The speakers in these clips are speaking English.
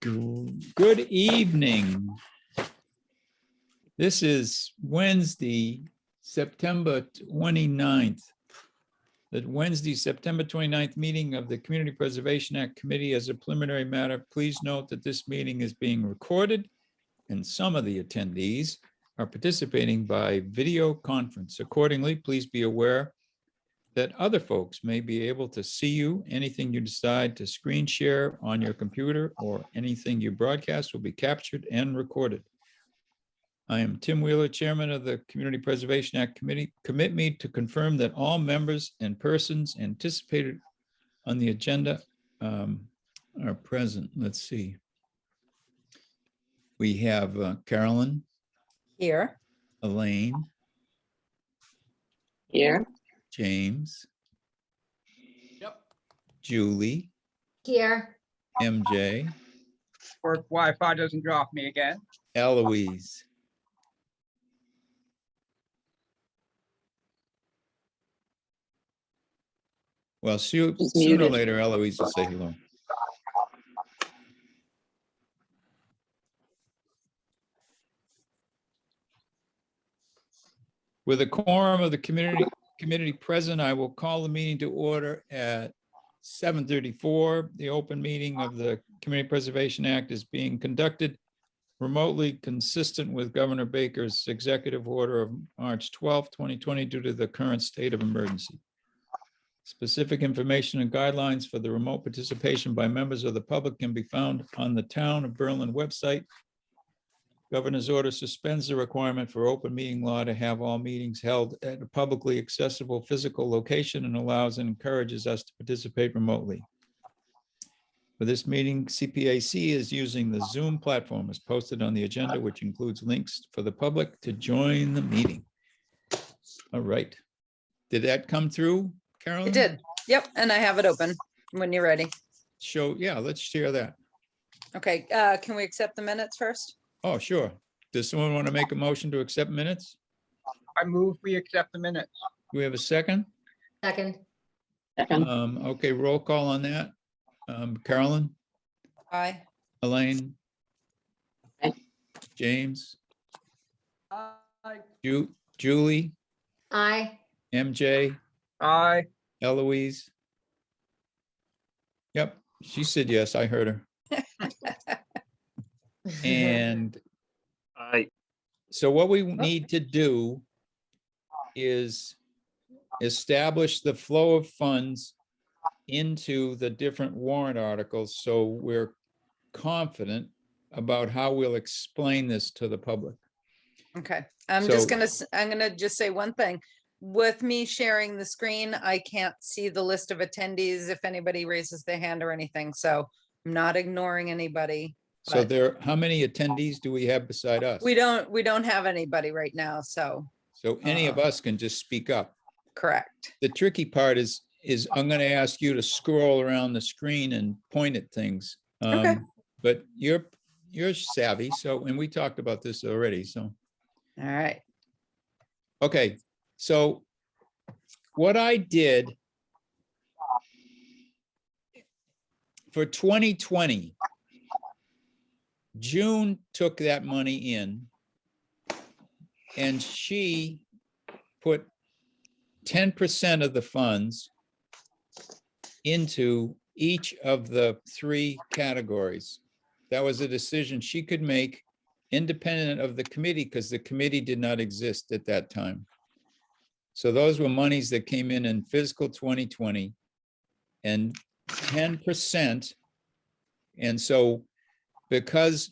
Good evening. This is Wednesday, September 29th. The Wednesday, September 29th meeting of the Community Preservation Act Committee. As a preliminary matter, please note that this meeting is being recorded and some of the attendees are participating by video conference. Accordingly, please be aware that other folks may be able to see you. Anything you decide to screen share on your computer or anything you broadcast will be captured and recorded. I am Tim Wheeler, Chairman of the Community Preservation Act Committee. Commit me to confirm that all members and persons anticipated on the agenda are present. Let's see. We have Carolyn. Here. Elaine. Here. James. Yep. Julie. Here. MJ. Or if Wi-Fi doesn't drop me again. Eloise. Well, sooner or later, Eloise will say hello. With a quorum of the community present, I will call the meeting to order at 7:34. The open meeting of the Community Preservation Act is being conducted remotely, consistent with Governor Baker's executive order of March 12, 2020, due to the current state of emergency. Specific information and guidelines for the remote participation by members of the public can be found on the Town of Berlin website. Governor's order suspends the requirement for open meeting law to have all meetings held at a publicly accessible physical location and allows and encourages us to participate remotely. For this meeting, CPAC is using the Zoom platform as posted on the agenda, which includes links for the public to join the meeting. All right. Did that come through, Carolyn? It did. Yep. And I have it open when you're ready. Yeah, let's share that. Okay. Can we accept the minutes first? Oh, sure. Does someone want to make a motion to accept minutes? I move we accept the minutes. Do we have a second? Second. Okay, roll call on that. Carolyn, Aye. Elaine, Aye. James, Aye. Julie, Aye. MJ, Aye. Eloise. Yep, she said yes, I heard her. And so what we need to do is establish the flow of funds into the different warrant articles, so we're confident about how we'll explain this to the public. Okay. I'm So- gonna just say one thing. With me sharing the screen, I can't see the list of attendees if anybody raises their hand or anything. So I'm not ignoring anybody. So But- how many attendees do we have beside us? We don't have anybody right now. So So any of us can just speak up. correct. The tricky part is I'm going to ask you to scroll around the screen and point at things. Okay. But you're savvy, so, and we talked about this already, so. All right. Okay, so what I did for 2020, June took that money in and she put 10% of the funds into each of the three categories. That was a decision she could make independent of the committee because the committee did not exist at that time. So those were monies that came in fiscal 2020 and 10%. And so because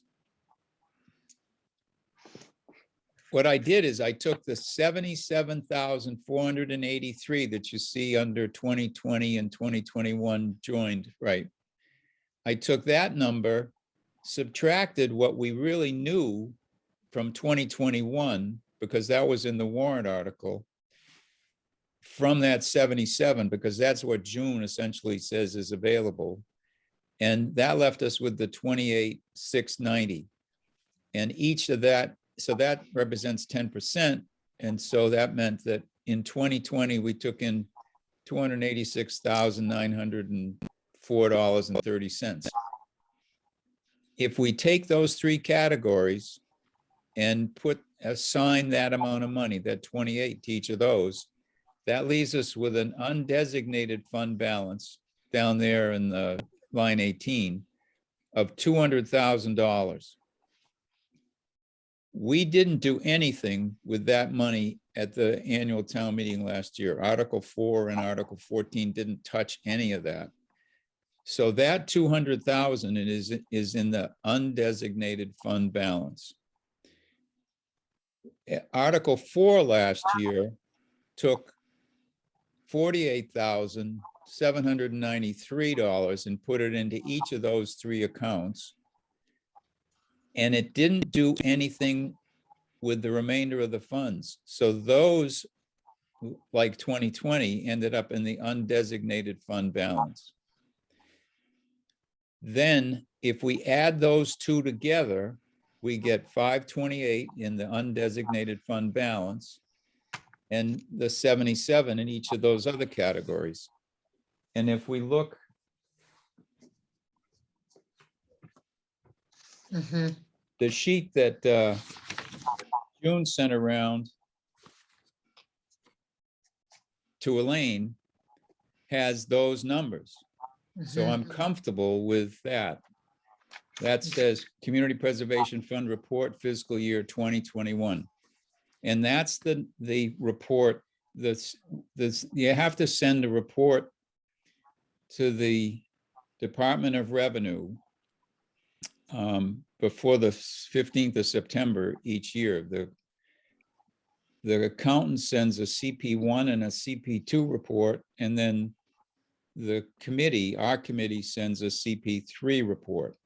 what I did is I took the 77,483 that you see under 2020 and 2021 joined, right? I took that number, subtracted what we really knew from 2021, because that was in the warrant article, from that 77, because that's what June essentially says is available. And that left us with the 28,690. And each of that, so that represents 10%. And so that meant that in 2020, we took in $286,904.30. if we take those three categories and assign that amount of money, that 28 to each of those, that leaves us with an undesignated fund balance down there in the line 18 of $200,000. We didn't do anything with that money at the annual town meeting last year. Article 4 and Article 14 didn't touch any of that. So that 200,000 is in the undesignated fund balance. Article 4 last year took $48,793 and put it into each of those three accounts. And it didn't do anything with the remainder of the funds. So those, like 2020, ended up in the undesignated fund balance. Then if we add those two together, we get 528 in the undesignated fund balance and the 77 in each of those other categories. And if we look, Mhm. the sheet that June sent around to Elaine has those numbers. So Mhm. I'm comfortable with that. That says Community Preservation Fund Report Fiscal Year 2021. And that's the report that's, you have to send a report to the Department of Revenue before the 15th of September each year. The accountant sends a CP1 and a CP2 report, and then the committee, our committee, sends a CP3 report.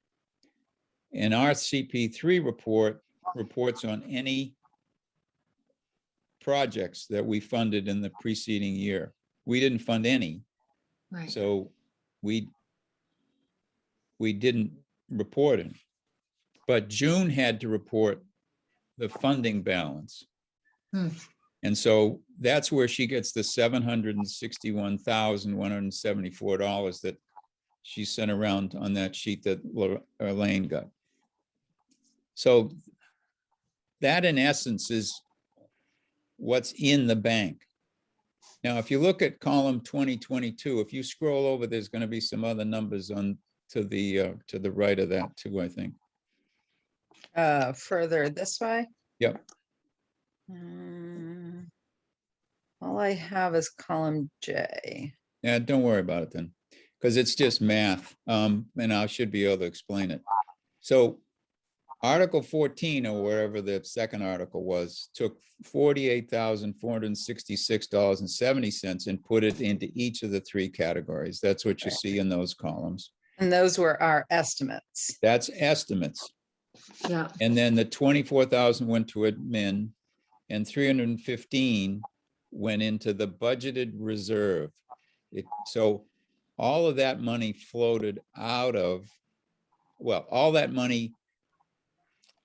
And our CP3 report reports on any projects that we funded in the preceding year. We didn't fund any, Right. so we didn't report it. But June had to report the funding balance. Hmm. And so that's where she gets the $761,174 that she sent around on that sheet that Elaine got. So that in essence is what's in the bank. Now, if you look at column 2022, if you scroll over, there's going to be some other numbers on to the right of that too, I think. Further this way. Yep. All I have is column J. Yeah, don't worry about it then, because it's just math. And I should be able to explain it. So Article 14, or wherever the second article was, took $48,466.70 and put it into each of the three categories. That's what you see in those columns. And those were our estimates. That's estimates. Yeah. And then the 24,000 went to admin and 315 went into the budgeted reserve. So all of that money floated out of, well, all that money,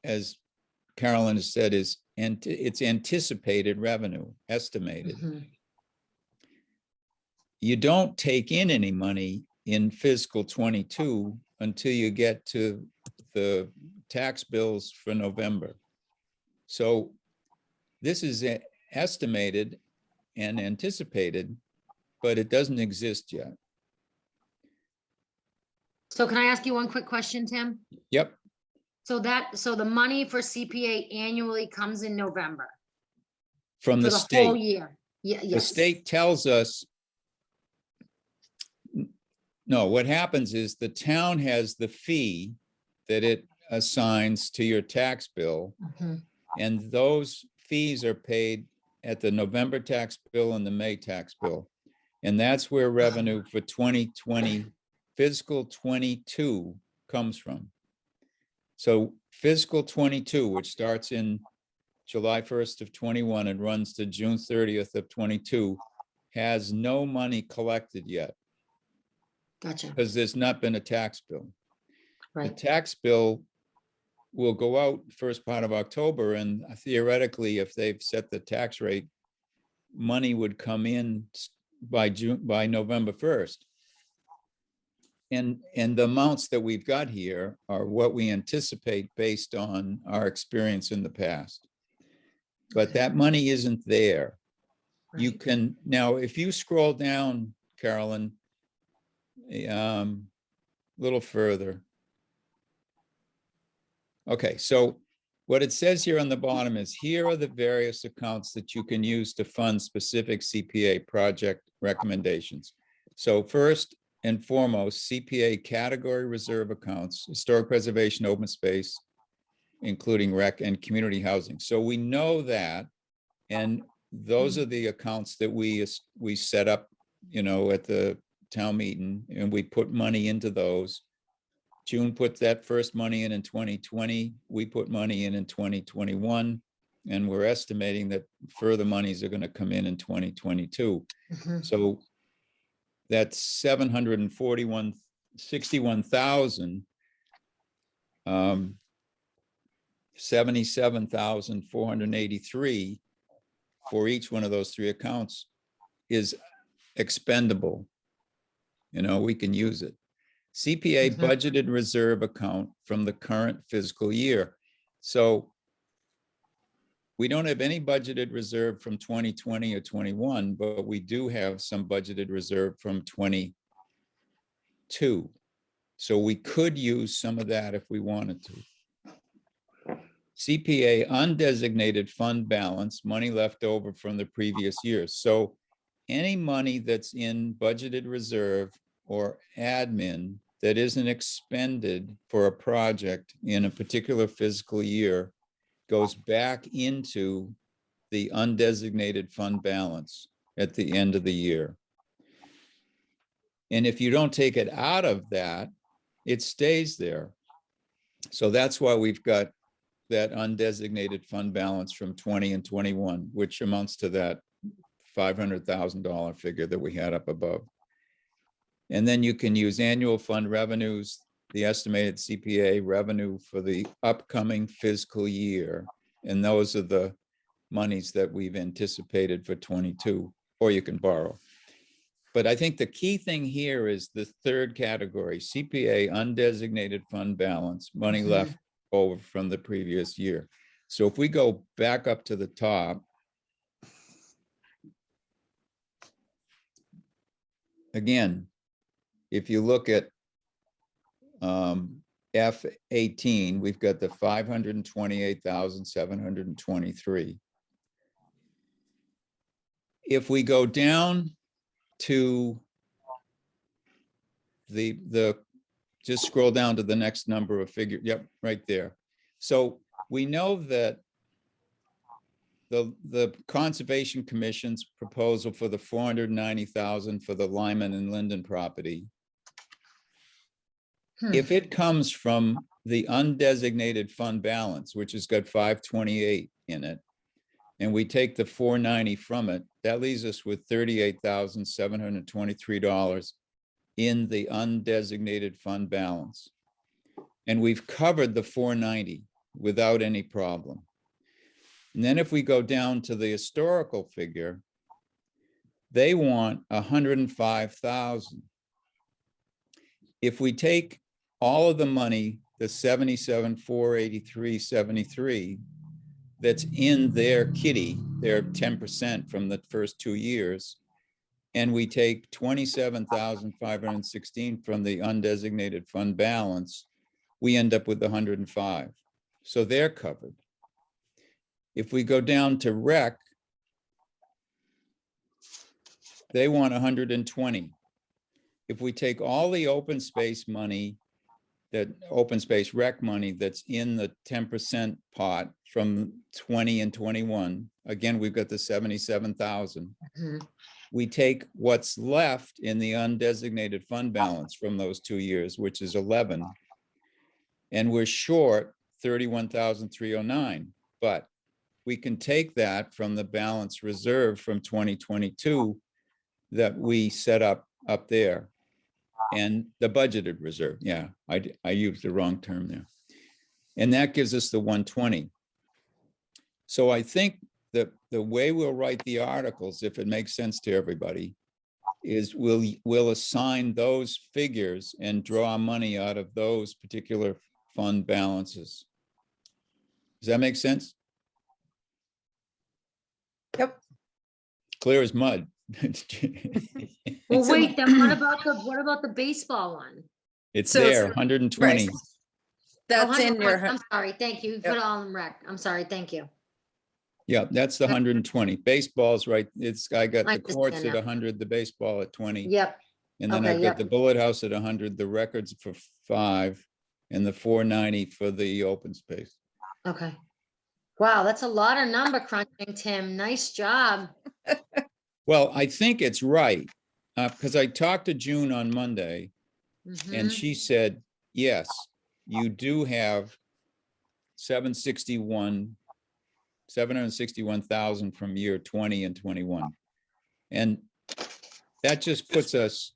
as Carolyn has said, it's anticipated revenue, estimated. Mhm. You don't take in any money in fiscal 22 until you get to the tax bills for November. So this is estimated and anticipated, but it doesn't exist yet. So can I ask you one quick question, Tim? Yep, So the money for CPA annually comes in November from for the the whole state. year? Yeah, The yes. state tells us, no, what happens is the town has the fee that it assigns to your tax bill, Mhm. and those fees are paid at the November tax bill and the May tax bill. And that's where revenue for 2020, fiscal 22 comes from. So fiscal 22, which starts in July 1st of 21 and runs to June 30th of 22, has no money collected yet Gotcha. because there's not been a tax bill. The Right. tax bill will go out first part of October, and theoretically, if they've set the tax rate, money would come in by November 1st. And the amounts that we've got here are what we anticipate based on our experience in the past. But Okay. that money isn't there. You Right. can, now, if you scroll down, Carolyn, little further. Okay, so what it says here on the bottom is, here are the various accounts that you can use to fund specific CPA project recommendations. So first and foremost, CPA category reserve accounts, historic preservation, open space, including rec and community housing. So we know that, and those are the accounts that we set up, at the town meeting, and we put money into those. June put that first money in 2020. We put money in 2021, and we're estimating that further monies are going to come in 2022. Mhm. So that's 61,000, 77,483 for each one of those three accounts is expendable. We can use it. CPA Mhm. budgeted reserve account from the current fiscal year. So we don't have any budgeted reserve from 2020 or 21, but we do have some budgeted reserve from 22. So we could use some of that if we wanted to. CPA undesignated fund balance, money left over from the previous years. So any money that's in budgeted reserve or admin that isn't expended for a project in a particular fiscal year goes back into the undesignated fund balance at the end of the year. And if you don't take it out of that, it stays there. So that's why we've got that undesignated fund balance from 20 and 21, which amounts to that $500,000 figure that we had up above. And then you can use annual fund revenues, the estimated CPA revenue for the upcoming fiscal year. And those are the monies that we've anticipated for 22, or you can borrow. But I think the key thing here is the third category, CPA undesignated fund balance, money Mhm. left over from the previous year. So if we go back up to the top, again, if you look at F18, we've got the 528,723. If we go down to just scroll down to the next number of figure. Yep, right there. So we know that the Conservation Commission's proposal for the 490,000 for the Lyman and Linden property, if it comes from the undesignated fund balance, which has got 528 in it, and we take the 490 from it, that leaves us with $38,723 in the undesignated fund balance. And we've covered the 490 without any problem. And then if we go down to the historical figure, they want 105,000. If we take all of the money, the 77,483.73 that's in their kitty, their 10% from the first 2 years, and we take 27,516 from the undesignated fund balance, we end up with 105. So they're covered. If we go down to rec, they want 120. If we take all the open space money, that open space rec money that's in the 10% pot from 20 and 21, again, we've got the 77,000. Mhm. We take what's left in the undesignated fund balance from those 2 years, which is 11, and we're short 31,309. But we can take that from the balance reserve from 2022 that we set up there, and the budgeted reserve. Yeah, I used the wrong term there. And that gives us the 120. So I think that the way we'll write the articles, if it makes sense to everybody, is we'll assign those figures and draw money out of those particular fund balances. Does that make sense? Yep. Clear as mud. Well, So- wait, then what about the baseball one? It's So- there, 120. Oh, That's in 100 your, I'm sorry, thank you. You put Yep. it all in rec. I'm sorry, thank you. Yeah, that's the 120. Baseball's right. I got I the courts understand at that. 100, the baseball at 20. Yep, And then okay, I've got yep. the Bullet House at 100, the records for 5, and the 490 for the open space. okay. Wow, that's a lot of number crunching, Tim. Nice job. Well, I think it's right, because I talked to June on Monday, and Mhm. she said, yes, you do have 761,000 from year 20 and 21. And that just puts us,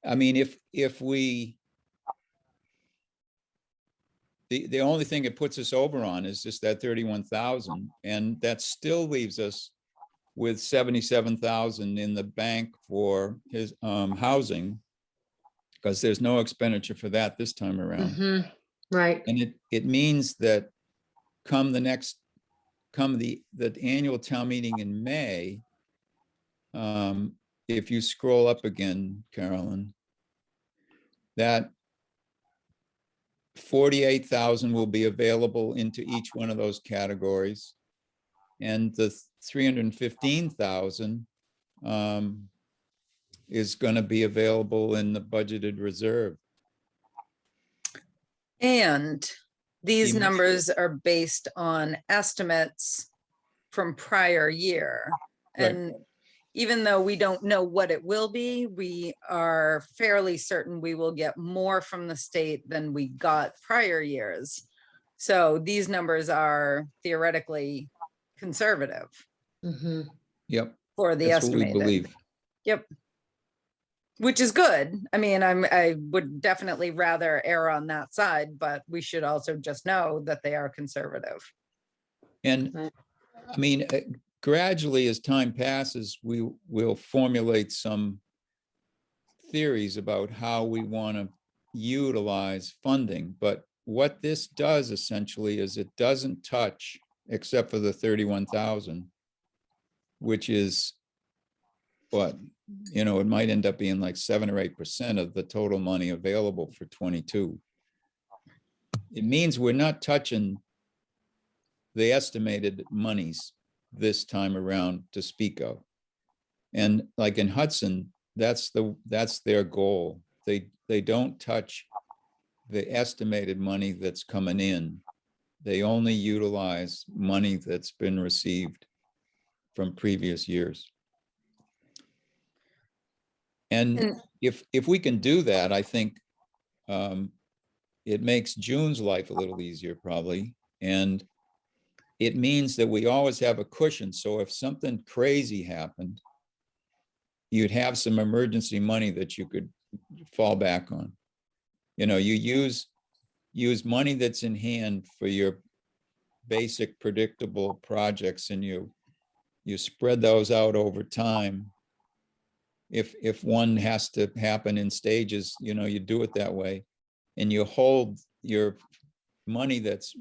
I mean, if we, the only thing it puts us over on is just that 31,000, and that still leaves us with 77,000 in the bank for his housing, because there's no expenditure for that this time around. Mhm. Right. And it means that come the annual town meeting in May, if you scroll up again, Carolyn, that 48,000 will be available into each one of those categories. And the 315,000 is going to be available in the budgeted reserve. and these The- numbers are based on estimates from prior year. Right. And even though we don't know what it will be, we are fairly certain we will get more from the state than we got prior years. So these numbers are theoretically conservative Mhm. Yep, for the that's what we estimated. believe. Yep. Which is good. I mean, I would definitely rather err on that side, but we should also just know that they are conservative. And Right. I mean, gradually as time passes, we will formulate some theories about how we want to utilize funding. But what this does essentially is it doesn't touch, except for the 31,000, which is what, it might end up being like 7 or 8% of the total money available for 22. It means we're not touching the estimated monies this time around to speak of. And like in Hudson, that's their goal. They don't touch the estimated money that's coming in. They only utilize money that's been received from previous years. And And- if we can do that, I think it makes June's life a little easier probably. And it means that we always have a cushion. So if something crazy happened, you'd have some emergency money that you could fall back on. You use money that's in hand for your basic predictable projects, and you spread those out over time. If one has to happen in stages, you do it that way, and you hold your money that's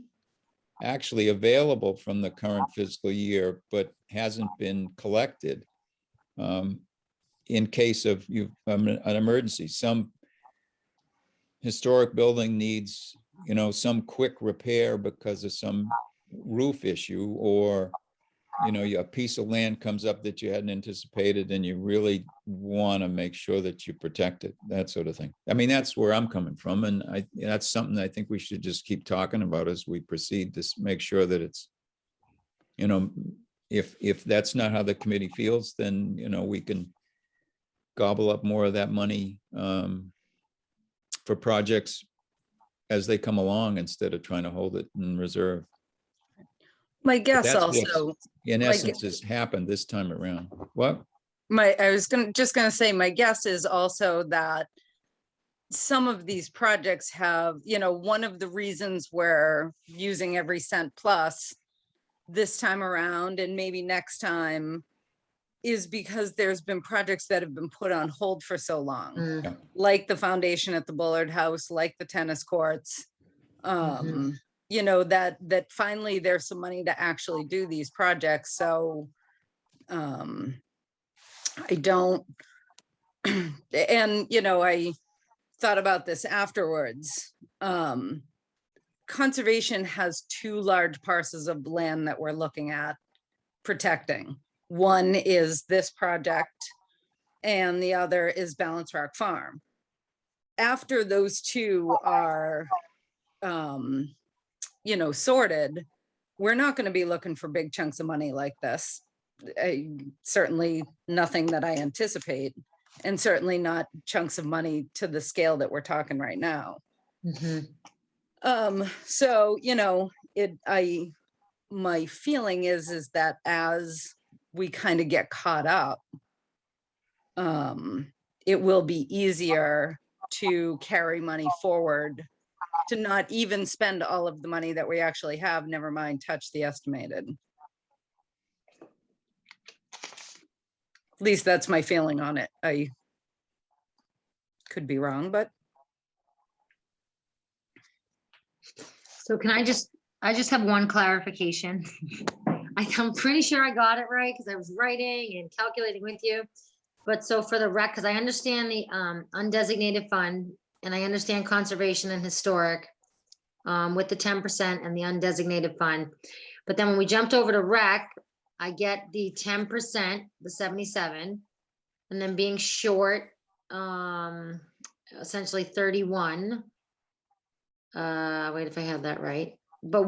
actually available from the current fiscal year, but hasn't been collected in case of an emergency. Some historic building needs, some quick repair because of some roof issue, or, a piece of land comes up that you hadn't anticipated and you really want to make sure that you protect it, that sort of thing. I mean, that's where I'm coming from. And that's something I think we should just keep talking about as we proceed to make sure that it's, if that's not how the committee feels, then, we can gobble up more of that money for projects as they come along instead of trying to hold it in reserve. My guess that's what's- also, In Like- essence, has happened this time around. What? I was just gonna say, my guess is also that some of these projects have, one of the reasons we're using every cent plus this time around, and maybe next time is because there's been projects that have been put on hold for so long, Mm, like the foundation at the Bullard House, like the tennis courts. You know, that finally there's some money to actually do these projects, so I don't, and you know, I thought about this afterwards. Conservation has two large parcels of land that we're looking at protecting. One is this project and the other is Balance Rock Farm. After those two are, you know, sorted, we're not going to be looking for big chunks of money like this. Certainly nothing that I anticipate, and certainly not chunks of money to the scale that we're talking right now. mhm. So, you know, my feeling is that as we kind of get caught up, it will be easier to carry money forward, to not even spend all of the money that we actually have, never mind touch the estimated. At least that's my feeling on it. I could be wrong, but So can I just have one clarification. I'm pretty sure I got it right because I was writing and calculating with you. But so for the rec, because I understand the undesignated fund and I understand conservation and historic with the 10% and the undesignated fund. But then when we jumped over to rec, I get the 10%, the 77, and then being short essentially 31. Wait, if I have that right. But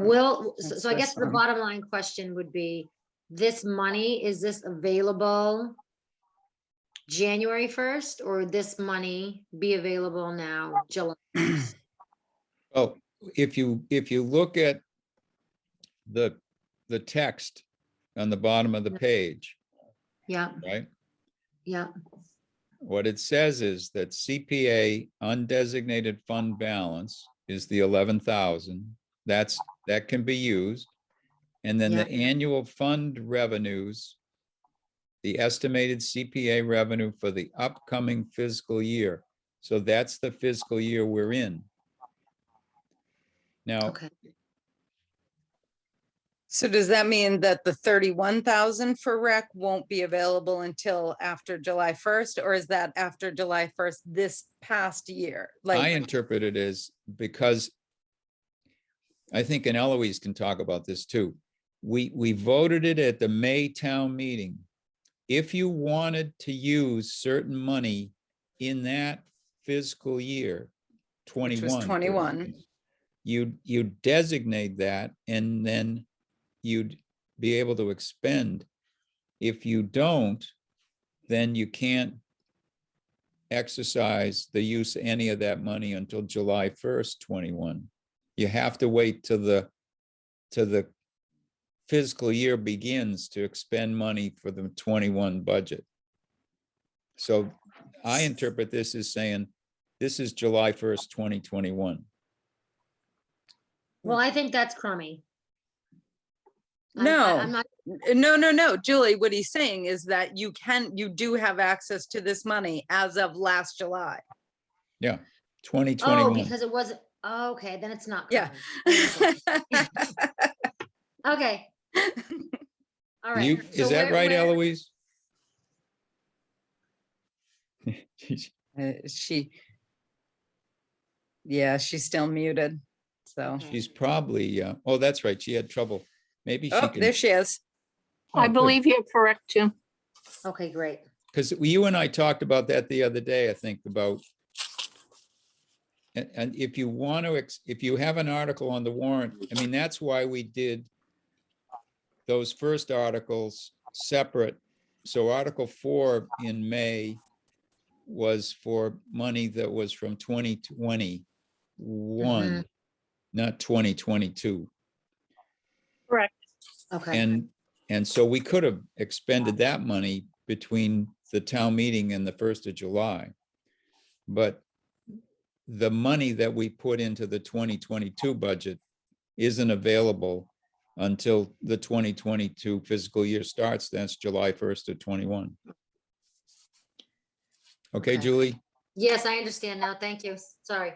so I guess the bottom line question would be, this money, is this available January 1st, or this money be available now, July? Well, if you look at the text on the bottom of the page, Yeah, right? yeah, What it says is that CPA undesignated fund balance is the 11,000. That can be used. And then the annual fund revenues, the estimated CPA revenue for the upcoming fiscal year. So that's the fiscal year we're in. Now, okay. so does that mean that the 31,000 for rec won't be available until after July 1st, or is that after July 1st this past year? I Like, interpret it as, because I think, and Eloise can talk about this too. We voted it at the May town meeting. If you wanted to use certain money in that fiscal year, 21. which was for 21. instance, you designate that, and then you'd be able to expend. If you don't, then you can't exercise the use of any of that money until July 1st, 21. You have to wait till the fiscal year begins to expend money for the 21 budget. So I interpret this as saying, this is July 1st, 2021. Well, I think that's crummy. No, I'm not, no, Julie, what he's saying is that you do have access to this money as of last July. Yeah, oh, 2021. because it wasn't, okay, then it's not Yeah. crummy. Okay. All right. Is so that right, Eloise? She's still muted, so. She's probably, oh, that's right. She had trouble. Maybe she Oh, can. there she is. I believe you're correct, Jim. Okay, great. Because you and I talked about that the other day, I think, about. And if you want to, if you have an article on the warrant, I mean, that's why we did those first articles separate. So Article 4 in May was for money that was from 2021, not 2022. Correct. Okay. And so we could have expended that money between the town meeting and the 1st of July. But the money that we put into the 2022 budget isn't available until the 2022 fiscal year starts. That's July 1st of 21. Okay, Okay. Julie? Yes, I understand now. Thank you. Sorry.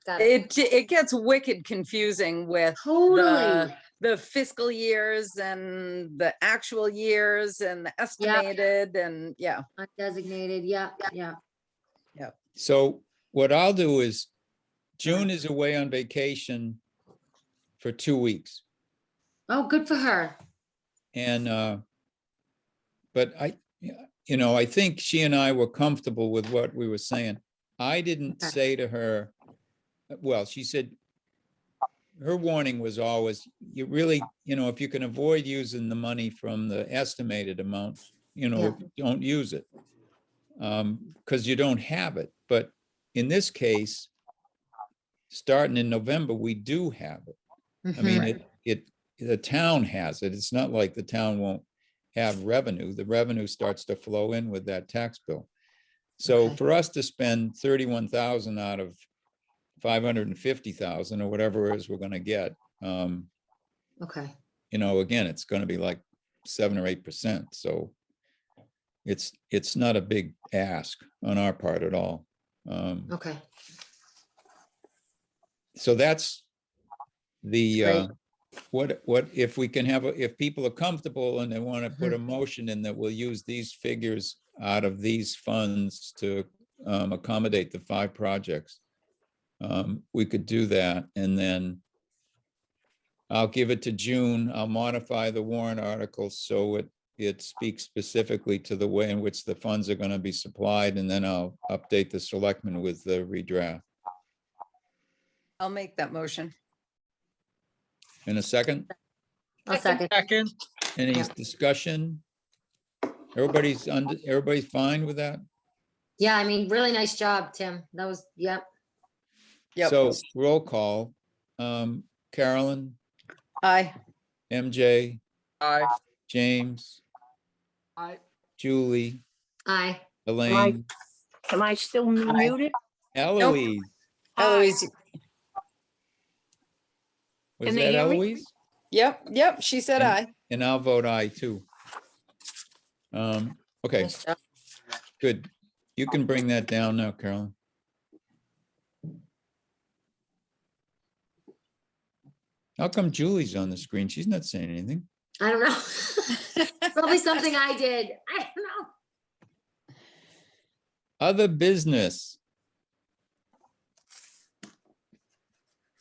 Got it. It gets wicked confusing with Totally. the fiscal years and the actual years and the estimated and yeah. Undesignated. Yeah, yeah. So what I'll do is June is away on vacation for 2 weeks. Oh, good for her. And, but I think she and I were comfortable with what we were saying. I didn't Okay. say to her, well, she said, her warning was always, you really, if you can avoid using the money from the estimated amount, don't use it. Because you don't have it. But in this case, starting in November, we do have it. I mean, the town has it. It's not like the town won't have revenue. The revenue starts to flow in with that tax bill. So Okay. for us to spend 31,000 out of 550,000 or whatever it is we're gonna get, Okay. again, it's gonna be like 7 or 8%. So it's not a big ask on our part at all. Okay. So that's the, Great. what if we can have, if people are comfortable and they want to put a motion in that we'll use these figures out of these funds to accommodate the 5 projects. We could do that, and then I'll give it to June. I'll modify the warrant article so it speaks specifically to the way in which the funds are going to be supplied, and then I'll update the selectmen with the redraft. I'll make that motion. In a second, I'll second. Second, any Yeah. discussion? Everybody's fine with that? Yeah, I mean, really nice job, Tim. That was, yep. Yep. So roll call. Carolyn, Aye. MJ, aye. James, Aye. Julie, Aye. Elaine, Am I still muted? Eloise. Eloise, Was Can they that hear me? Eloise? yep, she said And- aye. And I'll vote aye too. Okay, Nice job. good. You can bring that down now, Carolyn. How come Julie's on the screen? She's not saying anything. I don't know. Probably something I did. I don't know. Other business.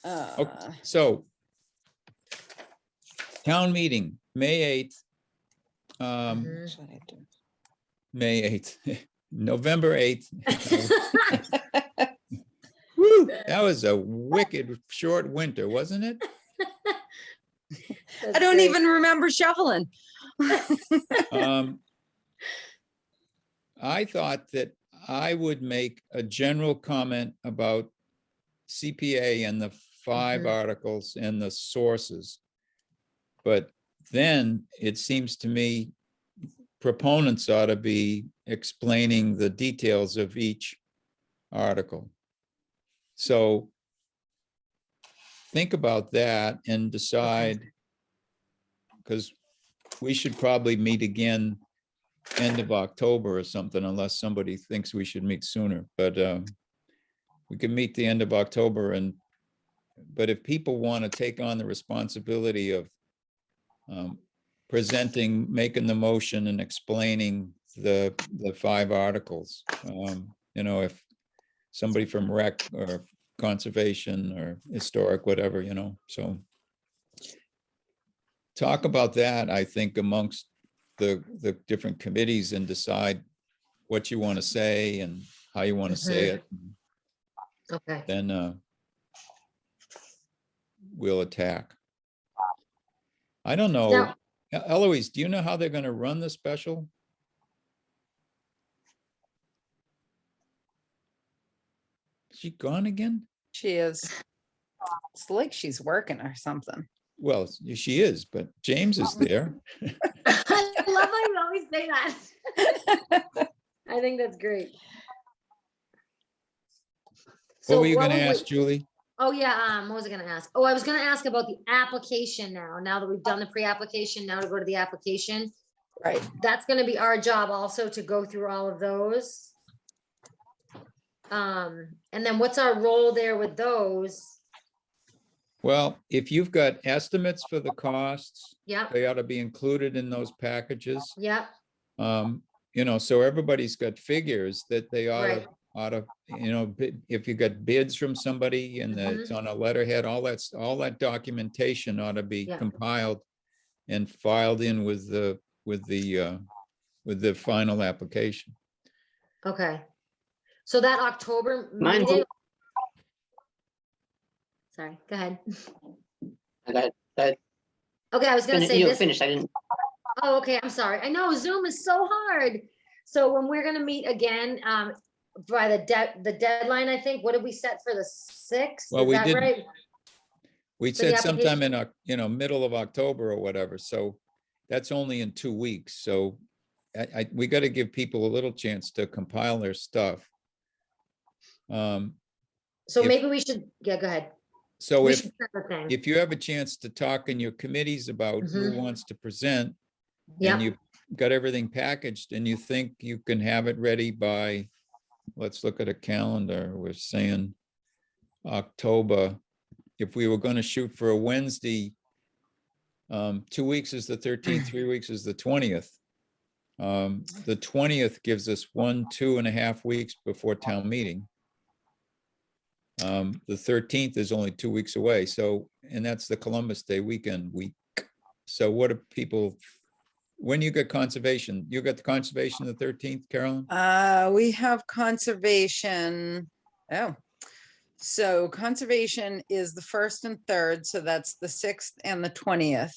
Okay, so town meeting, May 8th. Mhm. May 8th, November 8th. Woo, that was a wicked short winter, wasn't it? I don't even remember shoveling. I thought that I would make a general comment about CPA and the 5 Mhm. articles and the sources. But then it seems to me proponents ought to be explaining the details of each article. So think about that and decide, because we should probably meet again end of October or something, unless somebody thinks we should meet sooner. But we can meet the end of October, but if people want to take on the responsibility of presenting, making the motion and explaining the 5 articles, if somebody from rec or conservation or historic, whatever, so talk about that, I think, amongst the different committees and decide what you want to say and how you want to say it. Okay. Then we'll attack. I don't know. Now- Eloise, do you know how they're going to run the special? Is she gone again? She is. It's like she's working or something. Well, she is, but James is there. I love how you always say that. I think that's great. What were you while going to we ask, wait- Julie? Oh, yeah, what was I gonna ask? Oh, I was gonna ask about the application now that we've done the pre-application, now to go to the application. Right. That's gonna be our job also to go through all of those. And then what's our role there with those? Well, if you've got estimates for the costs, Yep, they ought to be included in those packages. yep, You know, so everybody's got figures that they right. ought to, you know, if you got bids from somebody and it's on a letterhead, all that documentation ought to be Yeah. compiled and filed in with the final application. Okay. So that October Mine- meeting. Sorry, go ahead. I got it. Okay, I was gonna say You this. finished. I didn't. Oh, okay, I'm sorry. I know Zoom is so hard. So when we're gonna meet again, by the deadline, I think, what did we set for the 6th? Well, Is we that didn't. right? We For the said sometime in, middle of October or whatever, so that's only in 2 weeks, so we got to give people a little chance to compile their stuff. So if- maybe we should, yeah, go ahead. So We if, should set the thing. if you have a chance to talk in your committees about who Mhm. wants to present, Yep. and you've got everything packaged and you think you can have it ready by, let's look at a calendar, we're saying October. If we were going to shoot for a Wednesday, 2 weeks is the 13th, 3 weeks is the 20th. The 20th gives us 2.5 weeks before town meeting. The 13th is only 2 weeks away, so, and that's the Columbus Day weekend week. So what do people, when you get conservation, you got the conservation the 13th, Carolyn? We have conservation. Oh, so conservation is the 1st and 3rd, so that's the 6th and the 20th.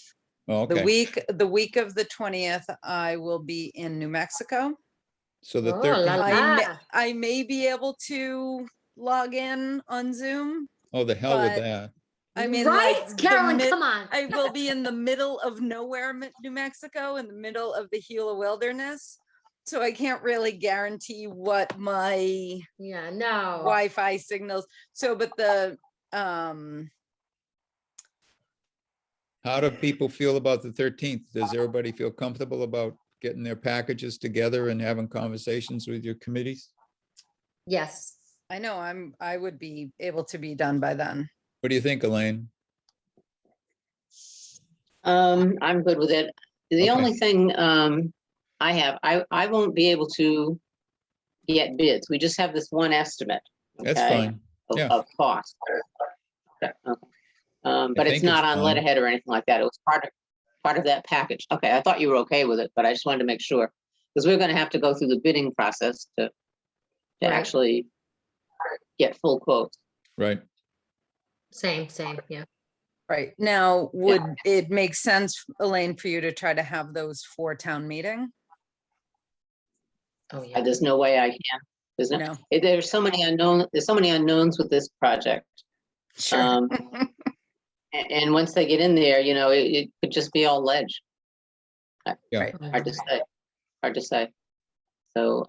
Oh, The okay, week of the 20th, I will be in New Mexico. so the Oh, la 13th, I may be able to log in on Zoom. oh, the hell with but- that. I mean, Right, like, the Carolyn, mid- come on. I will be in the middle of nowhere, New Mexico, in the middle of the Gila wilderness. So I can't really guarantee what my Yeah, no. Wi-Fi signals. So, but How do people feel about the 13th? Does everybody feel comfortable about getting their packages together and having conversations with your committees? Yes. I know I would be able to be done by then. What do you think, Elaine? I'm good with it. The Okay. only thing I won't be able to get bids. We just have this one estimate. That's okay, fine. yeah. Of cost. Okay, but think it's not it's on fine. letterhead or anything like that. It was part of that package. Okay, I thought you were okay with it, but I just wanted to make sure. Because we're gonna have to go through the bidding process to Right. actually get full quotes. Right. Same, yeah. Right. Now, would it make sense, Elaine, for you to try to have those for town meeting? Oh, yeah. There's no way I can. There's No. there's so many unknowns with this project. Sure. Um, and once they get in there, it could just be all ledge. Yeah. Right. Hard to say. So,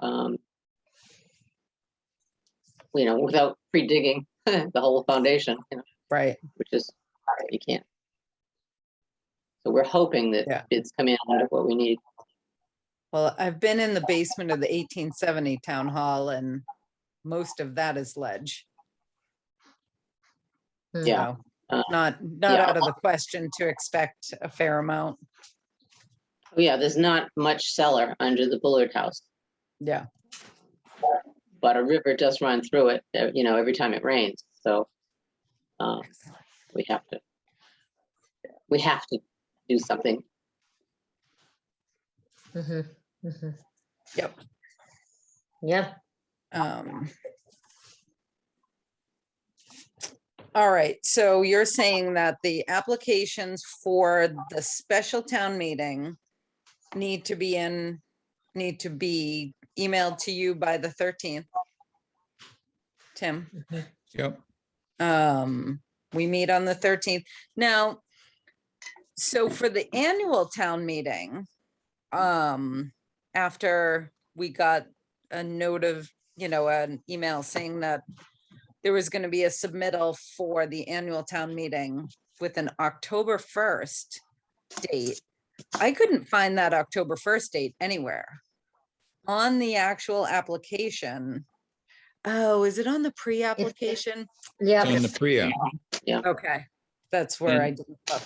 without pre-digging the whole foundation, Right. which is, you can't. So we're hoping that Yeah. bids come in under what we need. Well, I've been in the basement of the 1870 town hall and most of that is ledge. Hmm. Yeah. So not yeah. out of the question to expect a fair amount. Oh, yeah, there's not much cellar under the Bullard house, Yeah. but a river does run through it, every time it rains. So we have to do something. Mhm, mhm. Yep. Yep. All right, so you're saying that the applications for the special town meeting need to be emailed to you by the 13th. Tim, Yep. we meet on the 13th. Now, so for the annual town meeting, after we got a note of, an email saying that there was going to be a submittal for the annual town meeting with an October 1st date. I couldn't find that October 1st date anywhere on the actual application. Oh, is it on the pre-application? Yeah. It's on the pre-app. Okay, that's where I And- didn't look.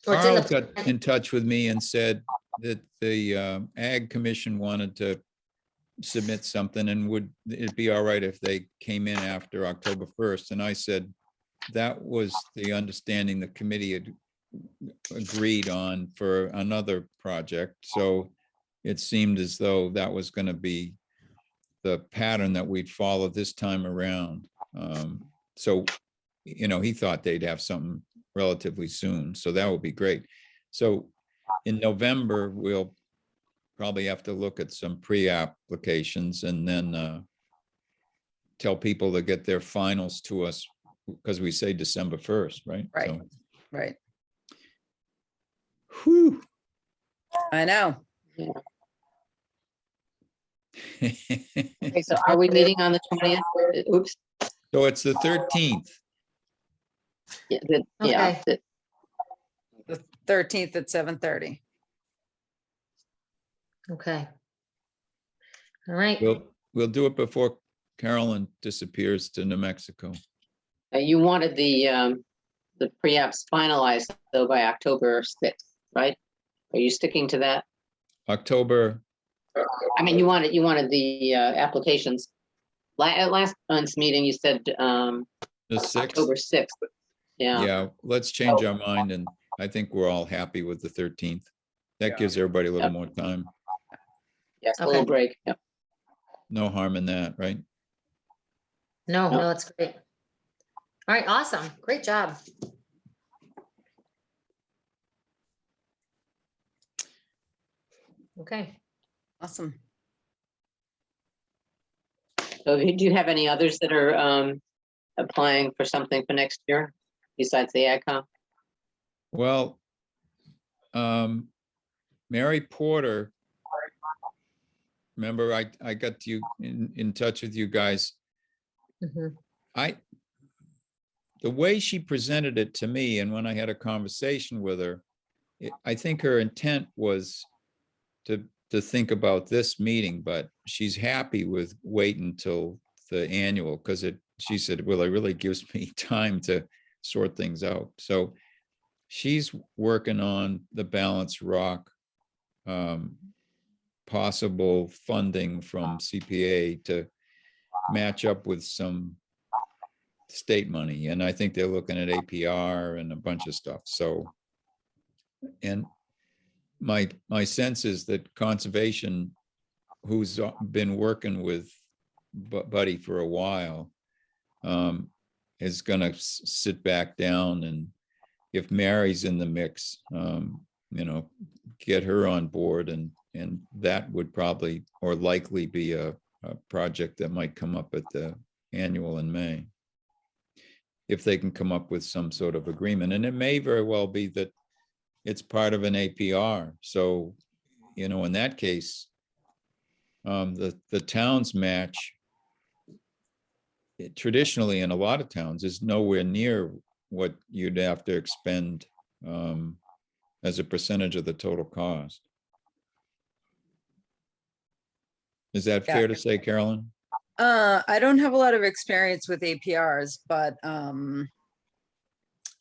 Or it's in Carl the- got in touch with me and said that the Ag Commission wanted to submit something and would it be all right if they came in after October 1st? And I said, that was the understanding the committee had agreed on for another project. So it seemed as though that was going to be the pattern that we'd follow this time around. So, you know, he thought they'd have something relatively soon, so that would be great. So in November, we'll probably have to look at some pre-applications and then tell people to get their finals to us, because we say December 1st, right? Right. So, Right, whew. I know. Okay, so are we meeting on the 20th? Oops. So it's the 13th. Yeah, Okay. The 13th at 7:30. Okay. All right. We'll do it before Carolyn disappears to New Mexico. You wanted the pre-apps finalized though by October 6th, right? Are you sticking to that? October, I mean, you wanted the applications. At last month's meeting, you said the 6th. October 6th. Yeah, Yeah, let's change our mind, and I think we're all happy with the 13th. That Yeah. gives everybody a little Yep. more time. yes, a little Okay. break. Yep. No harm in that, right? No, No. no, it's great. All right, awesome. Great job. Okay. Awesome. So do you have any others that are applying for something for next year besides the AgCom? Well, Mary Porter, remember I got you in touch with you guys. Mhm. The way she presented it to me, and when I had a conversation with her, I think her intent was to think about this meeting, but she's happy with waiting until the annual, because she said, well, it really gives me time to sort things out. So she's working on the Balanced Rock possible funding from CPA to match up with some state money. And I think they're looking at APR and a bunch of stuff. So, and my sense is that conservation, who's been working with Buddy for a while, is gonna sit back down, and if Mary's in the mix, you know, get her on board, and that would probably or likely be a project that might come up at the annual in May, if they can come up with some sort of agreement. And it may very well be that it's part of an APR. So, you know, in that case, the town's match traditionally in a lot of towns is nowhere near what you'd have to expend as a percentage of the total cost. Is that fair to say, Carolyn? I don't have a lot of experience with APRs, but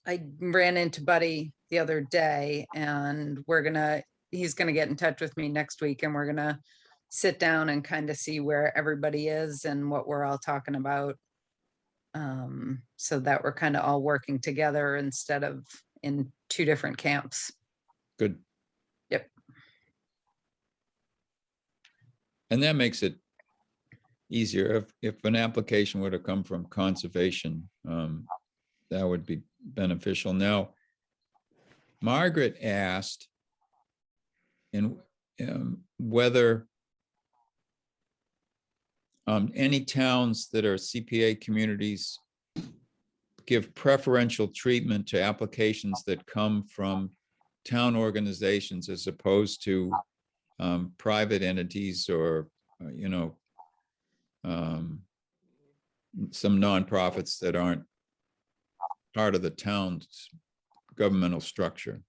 I ran into Buddy the other day, and he's gonna get in touch with me next week, and we're gonna sit down and kind of see where everybody is and what we're all talking about. So that we're kind of all working together instead of in two different camps. Good. Yep. And that makes it easier. If an application were to come from conservation, that would be beneficial. Now, Margaret asked in whether any towns that are CPA communities give preferential treatment to applications that come from town organizations as opposed to private entities or, you know, some nonprofits that aren't part of the town's governmental structure.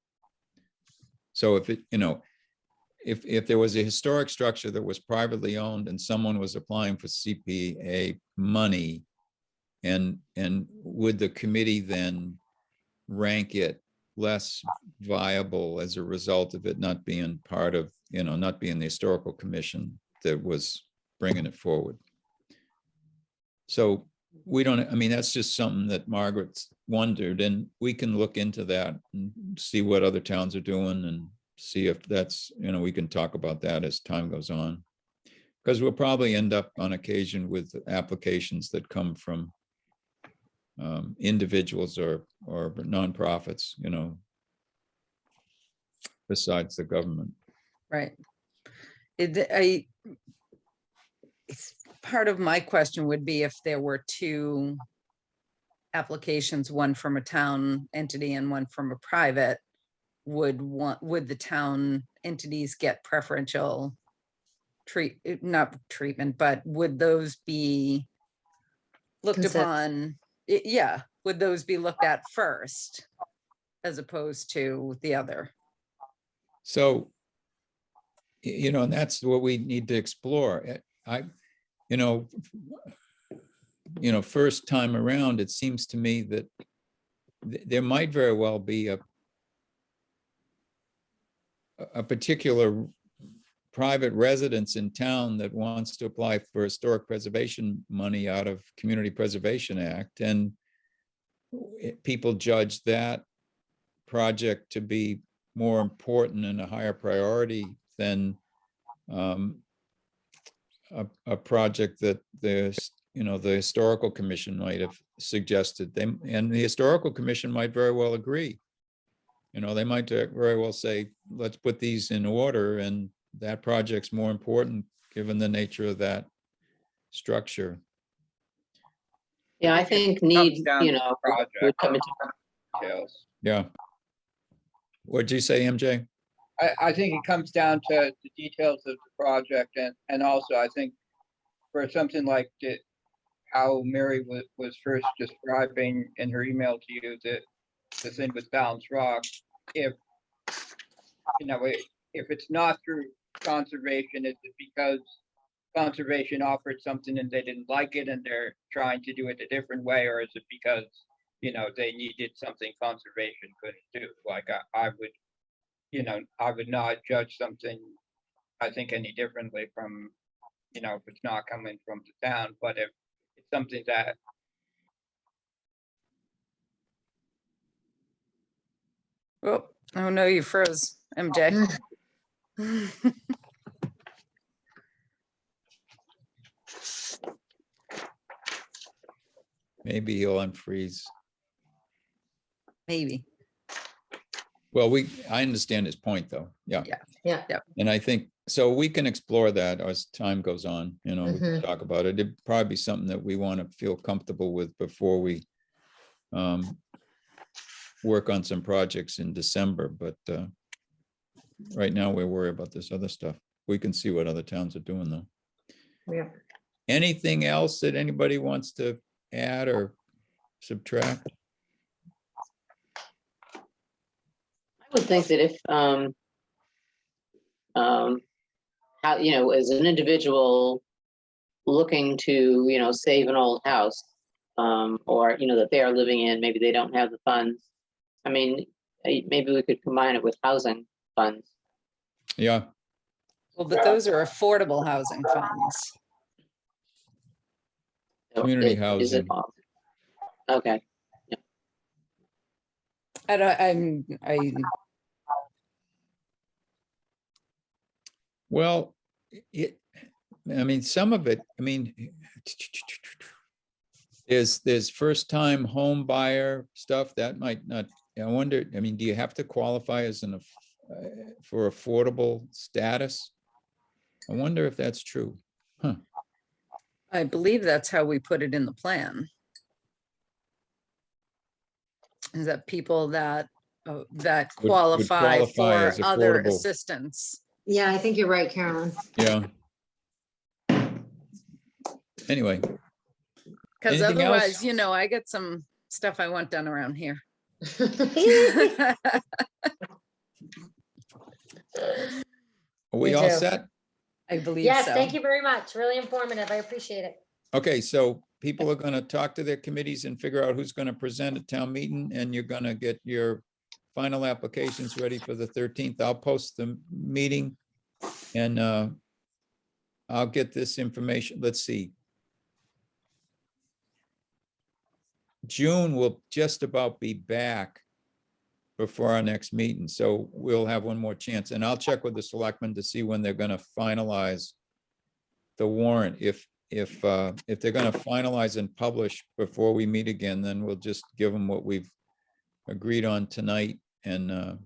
So if it, you know, if there was a historic structure that was privately owned and someone was applying for CPA money, and would the committee then rank it less viable as a result of it not being part of, you know, not being the historical commission that was bringing it forward? So we don't, I mean, that's just something that Margaret's wondered, and we can look into that and see what other towns are doing and see if that's, you know, we can talk about that as time goes on. Because we'll probably end up on occasion with applications that come from individuals or nonprofits, you know, besides the government. Right. Part of my question would be if there were two applications, one from a town entity and one from a private, would the town entities get preferential not treatment, but would those be looked Consider- upon? Yeah, would those be looked at first as opposed to the other? So, you know, and that's what we need to explore. You know, first time around, it seems to me that there might very well be a particular private residence in town that wants to apply for historic preservation money out of Community Preservation Act, and people judge that project to be more important and a higher priority than a project that there's, you know, the historical commission might have suggested them, and the historical commission might very well agree. You know, they might very well say, let's put these in order, and that project's more important given the nature of that structure. Yeah, I think Comes need, down you to know, the project. would come into, Details. Yeah. What'd you say, MJ? I think it comes down to the details of the project, and also I think for something like how Mary was first describing in her email to you, the thing with Balance Rock, if, you know, if it's not through conservation, is it because conservation offered something and they didn't like it and they're trying to do it a different way, or is it because, you know, they needed something conservation couldn't do? Like I would, you know, I would not judge something, I think, any differently from, you know, if it's not coming from the town, but if it's something that, Oh no, you froze, MJ. Maybe he'll unfreeze. Maybe. Well, I understand his point, though. Yeah. Yeah. And I think, so we can explore that as time goes on, you know, we can talk about it. It'd probably be something that we want to feel comfortable with before we work on some projects in December, but right now we're worried about this other stuff. We can see what other towns are doing, though. Yeah. Anything else that anybody wants to add or subtract? I would think that if, how, you know, as an individual looking to, you know, save an old house, or, you know, that they are living in, maybe they don't have the funds. I mean, maybe we could combine it with housing funds. Yeah, Well, but those are affordable housing funds. Community Is it housing. all- Okay, well, I mean, some of it, I mean, there's first time home buyer stuff that might not, I wonder, I mean, do you have to qualify as for affordable status? I wonder if that's true. I believe that's how we put it in the plan. Is that people that qualify qualify for as other affordable. assistance. Yeah, I think you're right, Carolyn. Yeah. Anyway, Because Anything else? otherwise, you know, I get some stuff I want done around here. are we Me all too. set? I believe Yes, so. thank you very much. Really informative. I appreciate it. Okay, so people are gonna talk to their committees and figure out who's gonna present at town meeting, and you're gonna get your final applications ready for the 13th. I'll post the meeting and I'll get this information. Let's see. June will just about be back before our next meeting, so we'll have one more chance, and I'll check with the selectmen to see when they're gonna finalize the warrant. If they're gonna finalize and publish before we meet again, then we'll just give them what we've agreed on tonight and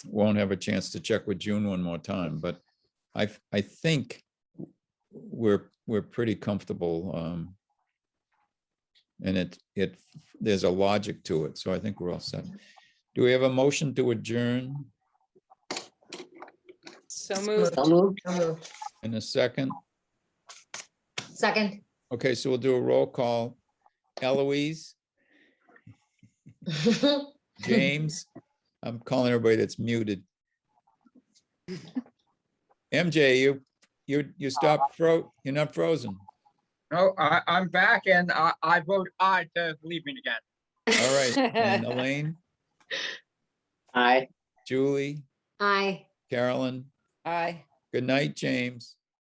won't have a chance to check with June one more time, but I think we're pretty comfortable. And there's a logic to it, so I think we're all set. Do we have a motion to adjourn So moved. So moved. I'll move. in a second? Second. Okay, so we'll do a roll call. Eloise, James, I'm calling everybody that's muted. MJ, you stopped, you're not frozen. No, I'm back and I vote aye to leaving again. All right, and Elaine, Aye. Julie, Aye. Carolyn, Aye. good night, James.